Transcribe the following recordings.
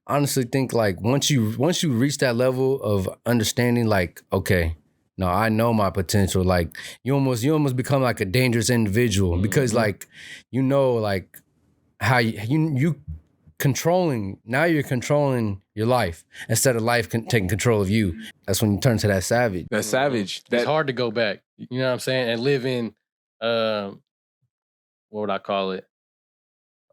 honestly think like once you reach that level of understanding, like, okay, no, I know my potential. Like you almost become like a dangerous individual because like, you know, like how you controlling, now you're controlling your life instead of life taking control of you. That's when you turn to that savage. That savage. It's hard to go back. You know what I'm saying? And live in, what would I call it?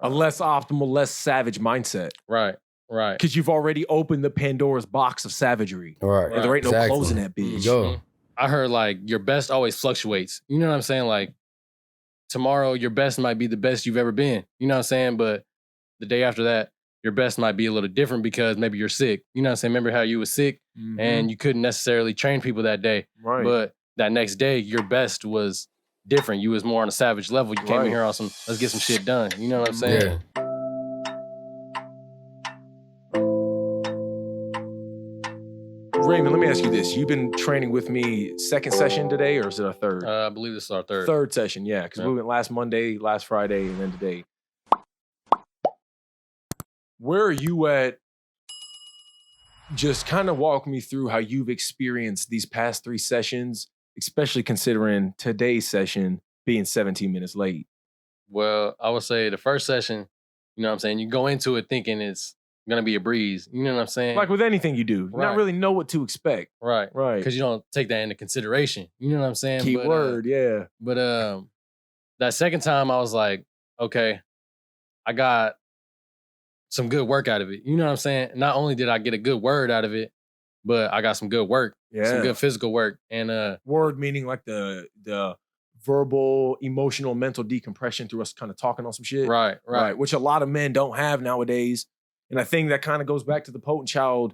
A less optimal, less savage mindset. Right. Because you've already opened the Pandora's box of savagery. Right. And there ain't no closing that bitch. Go. I heard like your best always fluctuates. You know what I'm saying? Like tomorrow, your best might be the best you've ever been. You know what I'm saying? But the day after that, your best might be a little different because maybe you're sick. You know what I'm saying? Remember how you were sick and you couldn't necessarily train people that day. Right. But that next day, your best was different. You was more on a savage level. You came in here on some, let's get some shit done. You know what I'm saying? Yeah. Raymond, let me ask you this. You've been training with me second session today, or is it our third? I believe this is our third. Third session, yeah. Because we went last Monday, last Friday, and then today. Where are you at? Just kind of walk me through how you've experienced these past 3 sessions, especially considering today's session being 17 minutes late. Well, I would say the first session, you know what I'm saying? You go into it thinking it's going to be a breeze. You know what I'm saying? Like with anything you do, you not really know what to expect. Right. Right. Because you don't take that into consideration. You know what I'm saying? Key word, yeah. But that second time I was like, okay, I got some good work out of it. You know what I'm saying? Not only did I get a good word out of it, but I got some good work. Yeah. Some good physical work. And word meaning like the verbal, emotional, mental decompression through us kind of talking on some shit. Right. Which a lot of men don't have nowadays. And I think that kind of goes back to the potent child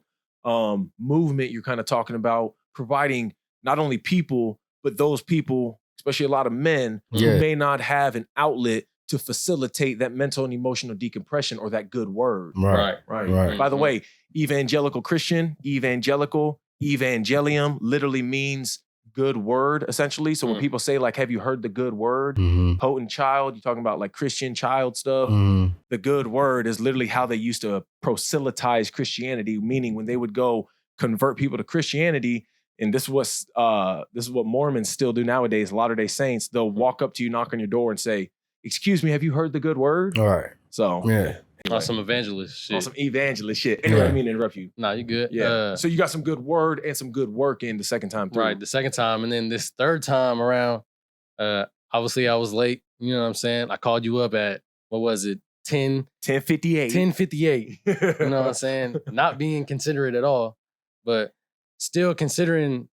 movement you're kind of talking about, providing not only people, but those people, especially a lot of men, who may not have an outlet to facilitate that mental and emotional decompression or that good word. Right. By the way, evangelical Christian, evangelical, evangelium literally means good word, essentially. So when people say like, have you heard the good word? Potent child, you're talking about like Christian child stuff. The good word is literally how they used to proselytize Christianity, meaning when they would go convert people to Christianity, and this is what Mormons still do nowadays, Latter-day Saints, they'll walk up to you, knock on your door and say, excuse me, have you heard the good word? All right. So, yeah. On some evangelist shit. On some evangelist shit. Anyway, I didn't mean to interrupt you. Nah, you good. Yeah. So you got some good word and some good work in the second time through. Right, the second time. And then this third time around, obviously I was late. You know what I'm saying? I called you up at, what was it? 10:58. 10:58. You know what I'm saying? Not being considerate at all, but still considering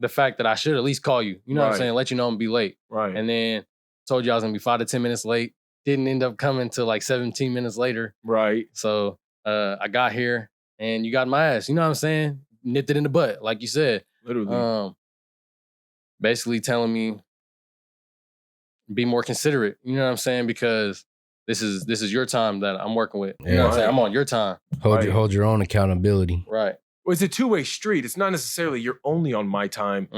the fact that I should at least call you. You know what I'm saying? Let you know I'm gonna be late. Right. And then told you I was gonna be 5 to 10 minutes late. Didn't end up coming till like 17 minutes later. Right. So I got here and you got my ass. You know what I'm saying? Nipped it in the butt, like you said. Literally. Basically telling me be more considerate. You know what I'm saying? Because this is your time that I'm working with. You know what I'm saying? I'm on your time. Hold your own accountability. Right. Well, it's a two-way street. It's not necessarily you're only on my time.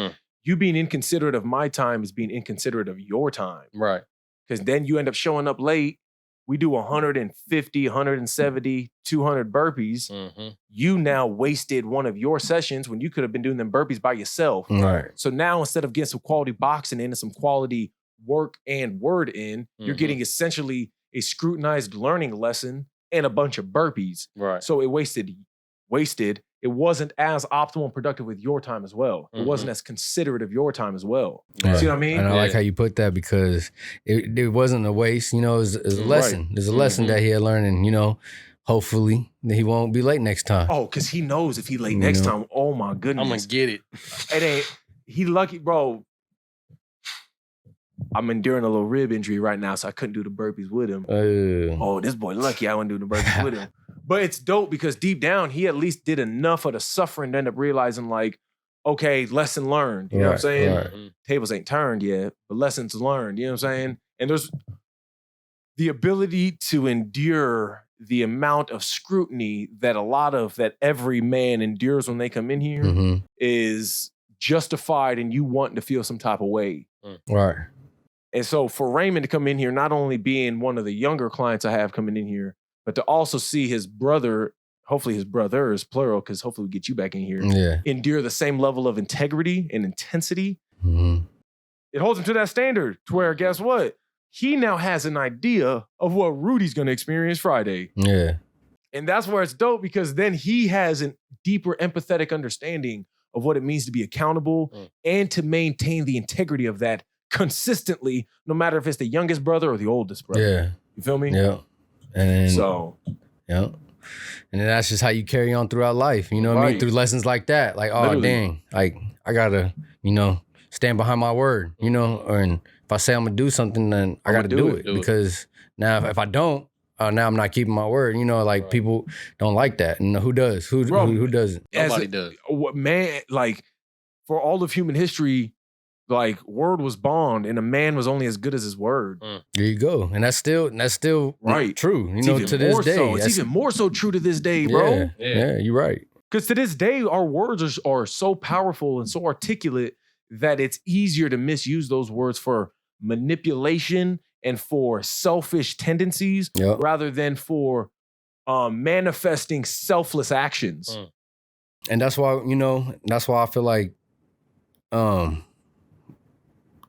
You being inconsiderate of my time is being inconsiderate of your time. Right. Because then you end up showing up late. We do 150, 170, 200 burpees. You now wasted one of your sessions when you could have been doing them burpees by yourself. Right. So now instead of getting some quality boxing in and some quality work and word in, you're getting essentially a scrutinized learning lesson and a bunch of burpees. Right. So it wasted. It wasn't as optimal and productive with your time as well. It wasn't as considerate of your time as well. Right. See what I mean? And I like how you put that because it wasn't a waste. You know, it was a lesson. There's a lesson that he had learned, and you know, hopefully that he won't be late next time. Oh, because he knows if he late next time, oh my goodness, I'm gonna get it. It ain't. He lucky, bro. I'm enduring a little rib injury right now, so I couldn't do the burpees with him. Oh, this boy lucky I wouldn't do the burpees with him. But it's dope because deep down, he at least did enough of the suffering to end up realizing like, okay, lesson learned. You know what I'm saying? Right. Tables ain't turned yet, but lessons learned. You know what I'm saying? And there's the ability to endure the amount of scrutiny that every man endures when they come in here is justified in you wanting to feel some type of way. Right. And so for Raymond to come in here, not only being one of the younger clients I have coming in here, but to also see his brother hopefully his brothers, plural, because hopefully we get you back in here, endure the same level of integrity and intensity. Mm-hmm. It holds him to that standard to where, guess what? He now has an idea of what Rudy's going to experience Friday. Yeah. And that's where it's dope, because then he has a deeper empathetic understanding of what it means to be accountable and to maintain the integrity of that consistently, no matter if it's the youngest brother or the oldest brother. Yeah. You feel me? Yeah. And yeah. And then that's just how you carry on throughout life. You know what I mean? Through lessons like that. Like, oh, literally. Dang. Like, I gotta, stand behind my word, or if I say I'm gonna do something, then I gotta do it. Because now if I don't, now I'm not keeping my word. People don't like that. And who does? Who doesn't? Nobody does. Man, like, for all of human history, like, word was bond, and a man was only as good as his word. There you go. And that's still right. True. To this day. It's even more so true to this day, bro. Yeah, you're right. Because to this day, our words are so powerful and so articulate that it's easier to misuse those words for manipulation and for selfish tendencies rather than for manifesting selfless actions. And that's why, I feel like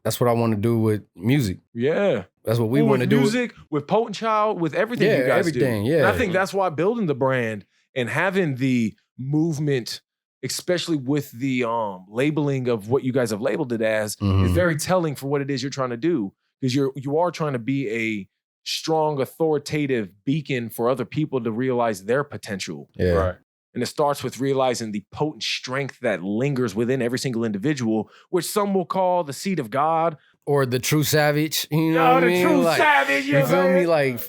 that's what I want to do with music. Yeah. That's what we want to do. Music, with Potent Child, with everything you guys do. Yeah. And I think that's why building the brand and having the movement, especially with the labeling of what you guys have labeled it as, is very telling for what it is you're trying to do. Because you are trying to be a strong, authoritative beacon for other people to realize their potential. Yeah. Right. And it starts with realizing the potent strength that lingers within every single individual, which some will call the seed of God. Or the true savage. You know what I mean? True savage. You feel me? Like,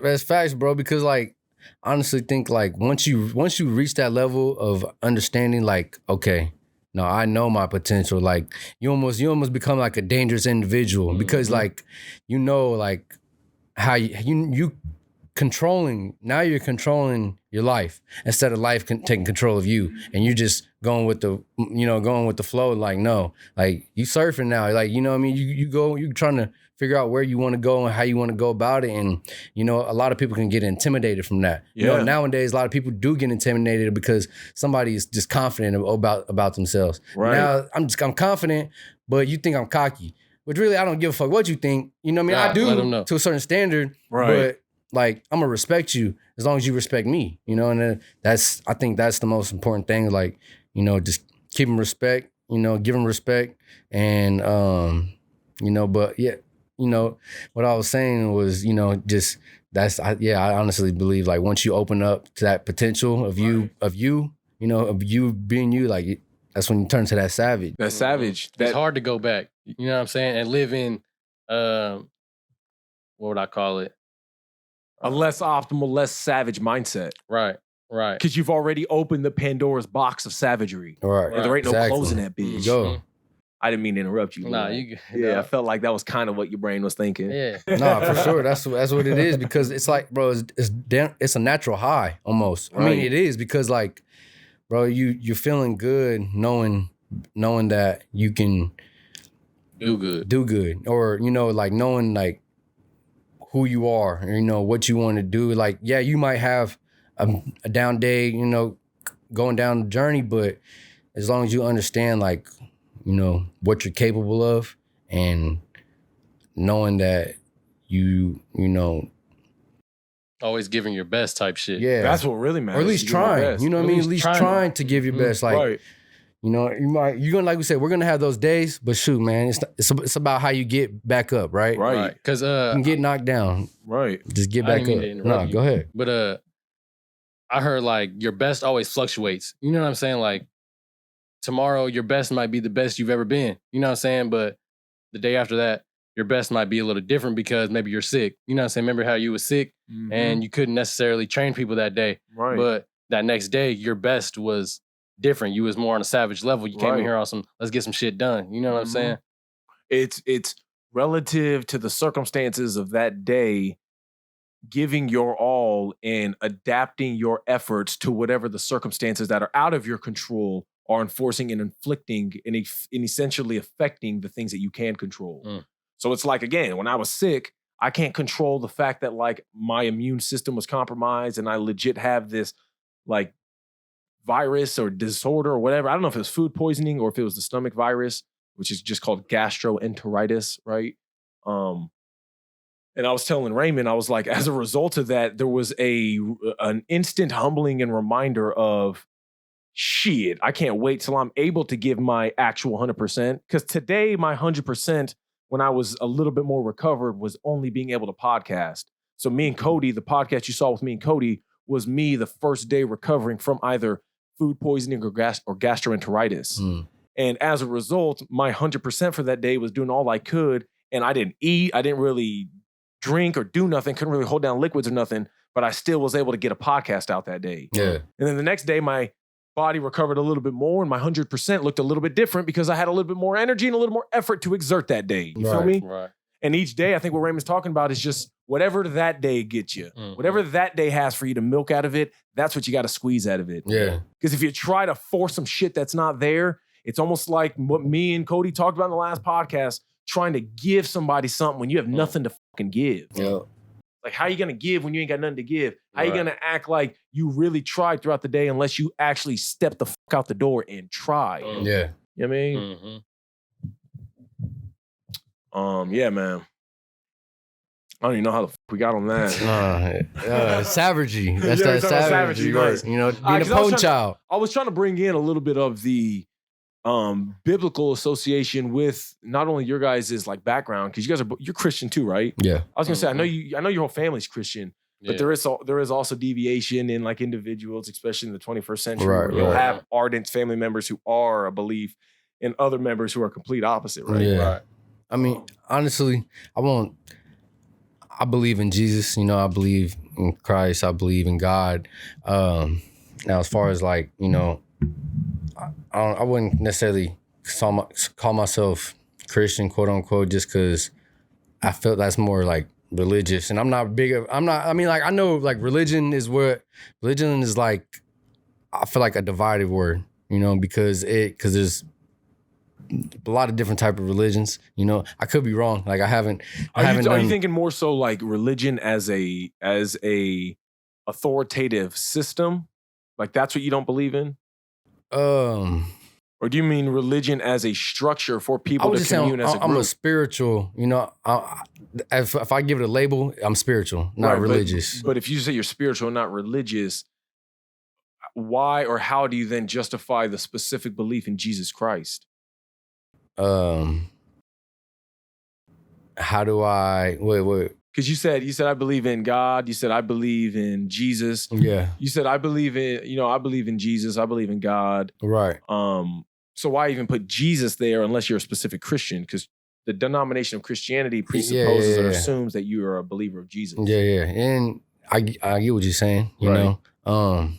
that's facts, bro. Because, like, I honestly think, like, once you reach that level of understanding, like, okay, no, I know my potential. Like, you almost become like a dangerous individual because, like, like, how you controlling, now you're controlling your life instead of life taking control of you, and you're just going with the flow. Like, no, like, you surfing now, like, you know what I mean? You're trying to figure out where you want to go and how you want to go about it. And, a lot of people can get intimidated from that. Nowadays, a lot of people do get intimidated because somebody is just confident about themselves. Right. Now I'm confident, but you think I'm cocky, which really, I don't give a fuck what you think. You know what I mean? I do to a certain standard, but, like, I'm gonna respect you as long as you respect me, and I think that's the most important thing. Like, just keep them respect, give them respect, and but yeah, what I was saying was, I honestly believe, like, once you open up to that potential of you being you, like, that's when you turn to that savage. That savage. It's hard to go back. You know what I'm saying? And live in, what would I call it? A less optimal, less savage mindset. Right. Because you've already opened the Pandora's box of savagery. Right. And there ain't no closing that bitch. Go. I didn't mean to interrupt you. Nah, I felt like that was kind of what your brain was thinking. Yeah. No, for sure. That's what it is, because it's like, bro, it's a natural high almost. I mean, it is, because, like, bro, you're feeling good knowing that you can do good. Or, like, knowing, like, who you are, what you want to do. Like, yeah, you might have a down day, going down the journey, but as long as you understand, like, what you're capable of, and knowing that you always giving your best type shit. Yeah. That's what really matters. Or at least trying, you know what I mean? At least trying to give your best. Like, you're gonna, like we said, we're gonna have those days, but shoot, man, it's about how you get back up, right? Right. Because you can get knocked down. Right. Just get back up. No, go ahead. But I heard, like, your best always fluctuates. You know what I'm saying? Like, tomorrow your best might be the best you've ever been. You know what I'm saying? But the day after that, your best might be a little different because maybe you're sick. You know what I'm saying? Remember how you were sick and you couldn't necessarily train people that day. Right. But that next day, your best was different. You was more on a savage level. You came in here on some, let's get some shit done. You know what I'm saying? It's relative to the circumstances of that day, giving your all and adapting your efforts to whatever the circumstances that are out of your control are enforcing and inflicting and essentially affecting the things that you can control. So it's like, again, when I was sick, I can't control the fact that, like, my immune system was compromised and I legit have this like virus or disorder or whatever. I don't know if it was food poisoning or if it was the stomach virus, which is just called gastroenteritis, right? And I was telling Raymond, I was like, as a result of that, there was an instant humbling and reminder of, shit, I can't wait till I'm able to give my actual 100%. Because today, my 100%, when I was a little bit more recovered, was only being able to podcast. So me and Cody, the podcast you saw with me and Cody, was me the first day recovering from either food poisoning or gastroenteritis. And as a result, my 100% for that day was doing all I could. And I didn't eat. I didn't really drink or do nothing. Couldn't really hold down liquids or nothing. But I still was able to get a podcast out that day. Yeah. And then the next day, my body recovered a little bit more. And my 100% looked a little bit different because I had a little bit more energy and a little more effort to exert that day. You feel me? Right. And each day, I think what Raymond's talking about is just whatever that day gets you. Whatever that day has for you to milk out of it, that's what you got to squeeze out of it. Yeah. Because if you try to force some shit that's not there, it's almost like what me and Cody talked about in the last podcast, trying to give somebody something when you have nothing to fucking give. Yeah. Like, how you going to give when you ain't got nothing to give? How you going to act like you really tried throughout the day unless you actually step the fuck out the door and try? Yeah. You know what I mean? Yeah, man. I don't even know how the fuck we got on that. Savagery. That's Yeah, that savagery, right. You know, being a pone child. I was trying to bring in a little bit of the biblical association with not only your guys' like background, because you guys you're Christian too, right? Yeah. I was gonna say I know your whole family's Christian, but there is also deviation in like individuals, especially in the 21st century, where you'll have ardent family members who are a belief, and other members who are complete opposite, right? Yeah. Right. I mean, honestly, I believe in Jesus, you know, I believe in Christ, I believe in God. Now, as far as like, you know, I wouldn't necessarily call myself Christian, quote unquote, just because I felt that's more like religious. And I mean, like, I know like religion is like, I feel like a divided word, you know, because there's a lot of different type of religions, you know. I could be wrong. Like I haven't. Are you thinking more so like religion as a authoritative system? Like that's what you don't believe in? Or do you mean religion as a structure for people to commune as a group? I'm a spiritual, you know. If I give it a label, I'm spiritual, not religious. But if you say you're spiritual and not religious, why or how do you then justify the specific belief in Jesus Christ? How do I wait? Because you said I believe in God. You said I believe in Jesus. Yeah. You said I believe in Jesus. I believe in God. Right. So why even put Jesus there unless you're a specific Christian? Because the denomination of Christianity presupposes or assumes that you are a believer of Jesus. Yeah. And I get what you're saying. You know.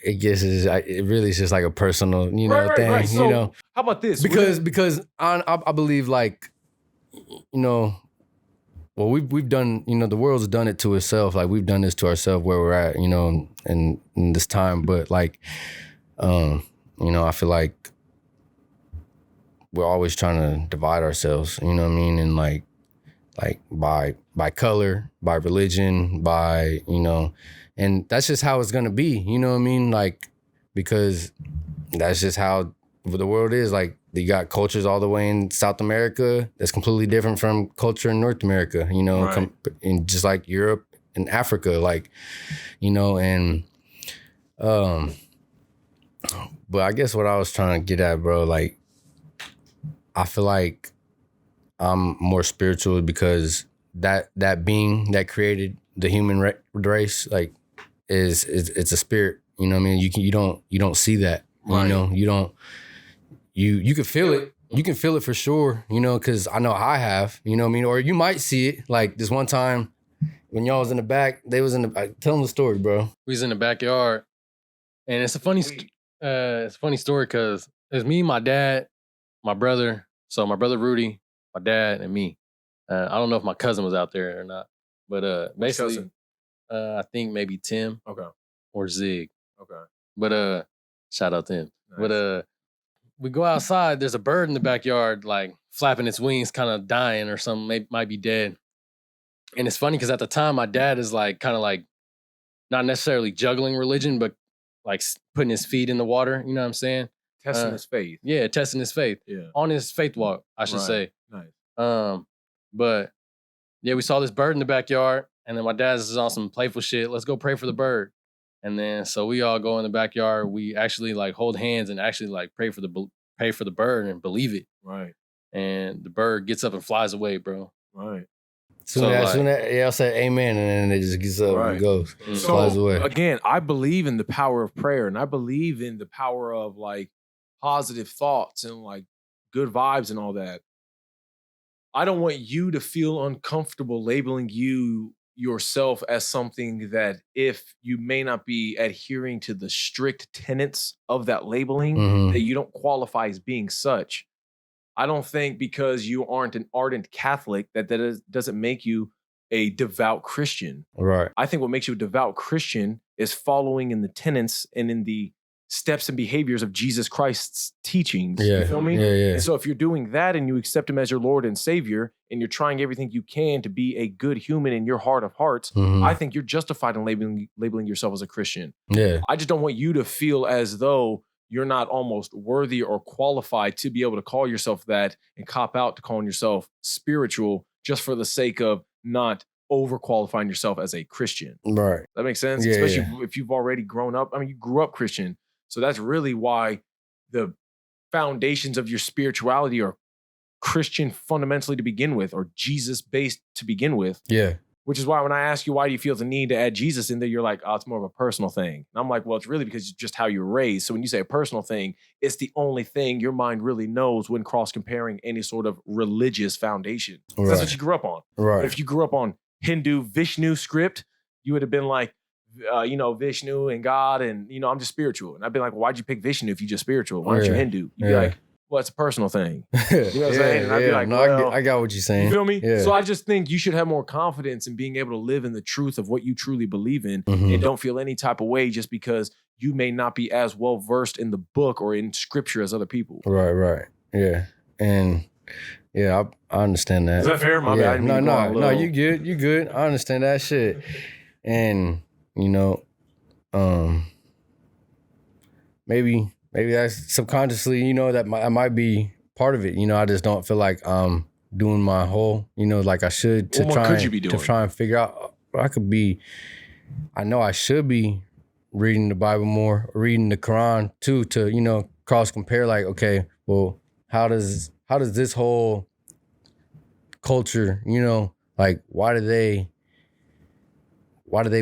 It really is just like a personal, you know, thing. Right. So, you know, how about this? Because I believe like, you know, well we've done, you know, the world's done it to itself. Like we've done this to ourselves where we're at, you know, in this time. But like, you know, I feel like we're always trying to divide ourselves. You know what I mean? And like by color, by religion, by, you know. And that's just how it's going to be, you know what I mean? Like, because that's just how the world is. Like, you got cultures all the way in South America that's completely different from culture in North America, you know, and just like Europe and Africa, like, you know, and, but I guess what I was trying to get at, bro, like, I feel like I'm more spiritual because that being that created the human race, like, it's a spirit, you know what I mean? You don't see that, you know, you can feel it. You can feel it for sure, you know, because I know I have, you know what I mean? Or you might see it. Like this one time when y'all was in the back, they was in the, tell them the story, bro. We was in the backyard and it's a funny story because it's me, my dad, my brother. So my brother Rudy, my dad, and me. I don't know if my cousin was out there or not, but basically, I think maybe Tim, or Zig, but shout out to him. Nice. But we go outside. There's a bird in the backyard, like flapping its wings, kind of dying or something. Might be dead. And it's funny because at the time, my dad is like kind of like not necessarily juggling religion, but like putting his feet in the water. You know what I'm saying? Testing his faith. Yeah, testing his faith. Yeah. On his faith walk, I should say. Nice. But yeah, we saw this bird in the backyard, and then my dad's is on some playful shit. Let's go pray for the bird. And then so we all go in the backyard. We actually like hold hands and actually like pray for the bird and believe it. Right. And the bird gets up and flies away, bro. Right. Soon as I'll say amen, and then it just gets up and goes, flies away. Again, I believe in the power of prayer, and I believe in the power of like positive thoughts and like good vibes and all that. I don't want you to feel uncomfortable labeling yourself as something that if you may not be adhering to the strict tenets of that labeling, that you don't qualify as being such. I don't think because you aren't an ardent Catholic that doesn't make you a devout Christian. Right. I think what makes you a devout Christian is following in the tenets and in the steps and behaviors of Jesus Christ's teachings. Yeah. You feel me? Yeah. And so if you're doing that and you accept him as your Lord and Savior and you're trying everything you can to be a good human in your heart of hearts, I think you're justified in labeling yourself as a Christian. Yeah. I just don't want you to feel as though you're not almost worthy or qualified to be able to call yourself that and cop out to calling yourself spiritual just for the sake of not overqualifying yourself as a Christian. Right. That makes sense? Yeah, Especially if you've already grown up. I mean, you grew up Christian. So that's really why the foundations of your spirituality are Christian fundamentally to begin with, or Jesus-based to begin with. Yeah. Which is why when I ask you, why do you feel the need to add Jesus in there? You're like, oh, it's more of a personal thing. And I'm like, well, it's really because it's just how you're raised. So when you say a personal thing, it's the only thing your mind really knows when cross-comparing any sort of religious foundation. Right. That's what you grew up on. Right. But if you grew up on Hindu Vishnu script, you would have been like, Vishnu and God and, I'm just spiritual. And I'd be like, well, why'd you pick Vishnu if you're just spiritual? Why aren't you Hindu? You'd be like, well, it's a personal thing. You know what I'm saying? And I'd be like, no, I got what you're saying. You feel me? Yeah. So I just think you should have more confidence in being able to live in the truth of what you truly believe in and don't feel any type of way just because you may not be as well versed in the book or in scripture as other people. Right. Yeah. And yeah, I understand that. Is that fair? My bad. No, you good. You good. I understand that shit. And, maybe that's subconsciously, that might be part of it. I just don't feel like I'm doing my whole, like I should to try and figure out. I know I should be reading the Bible more, reading the Quran too, to, cross compare like, okay, well, how does this whole culture, like why do they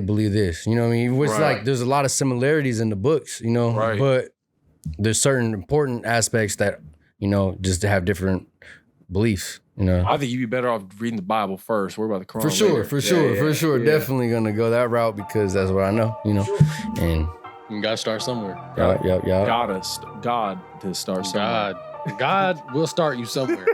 believe this? You know what I mean? Which like there's a lot of similarities in the books, Right. But there's certain important aspects that, just to have different beliefs, I think you'd be better off reading the Bible first. Worry about the Quran For sure. Yeah. Definitely gonna go that route because that's what I know, and you gotta start somewhere. Yeah. God to start somewhere. God will start you somewhere.